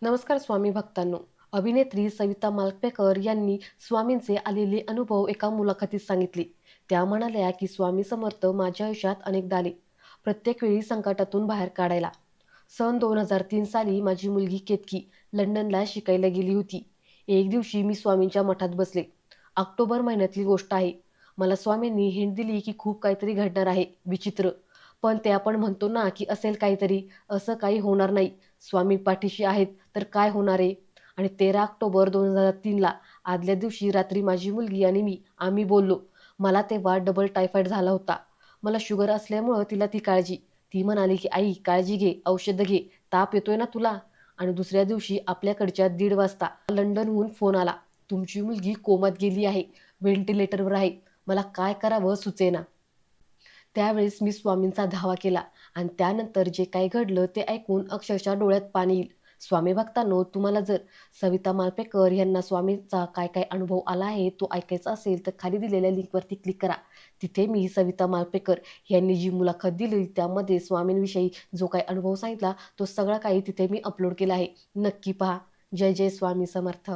नमस्कार स्वामी भक्तांनो. अभिनेत्री सविता मालपेकर यांनी स्वामींचे आलेले अनुभव एका मुलाखतीत सांगितले. त्या म्हणाल्या की स्वामी समर्थ माझ्या आयुष्यात अनेकदा आले, प्रत्येक वेळी संकटातून बाहेर काढायला. सन 2003 साली माझी मुलगी केतकी लंडनला शिकायला गेली होती. एक दिवशी मी स्वामींच्या मठात बसले. ऑक्टोबर महिन्यातली गोष्ट आहे. मला स्वामींनी हिंट दिली की खूप काहीतरी घडणार आहे, विचित्र. पण ते आपण म्हणतो ना की असेल काहीतरी, असं काही होणार नाही. स्वामी पाठीशी आहेत तर काय होणार आहे? आणि 13 ऑक्टोबर 2003ला आदल्या दिवशी रात्री माझी मुलगी आणि मी आम्ही बोललो. मला तेव्हा डबल टायफॉईड झाला होता. मला शुगर असल्यामुळं तिला ती काळजी. ती म्हणाली की आई काळजी घे, औषधं घे, ताप येतोय ना तुला? आणि दुसऱ्या दिवशी आपल्याकडच्या 1:30 वाजता लंडनहून फोन आला. तुमची मुलगी कोमात गेली आहे, व्हेंटिलेटरवर आहे. मला काय करावं सुचेना. त्यावेळेस मी स्वामींचा धावा केला आणि त्यानंतर जे काही घडलं ते ऐकून अक्षरशः डोळ्यात पाणी येईल. स्वामी भक्तांनो, तुम्हाला जर सविता मालपेकर यांना स्वामींचा काय काय अनुभव आला आहे तो ऐकायचा असेल तर खाली दिलेल्या लिंकवरती क्लिक करा. तिथे मी सविता मालपेकर यांनी जी मुलाखत दिली त्यामध्ये स्वामींविषयी जो काही अनुभव सांगितला तो सगळा काही तिथे मी अपलोड केला आहे. नक्की पहा. जय जय स्वामी समर्थ.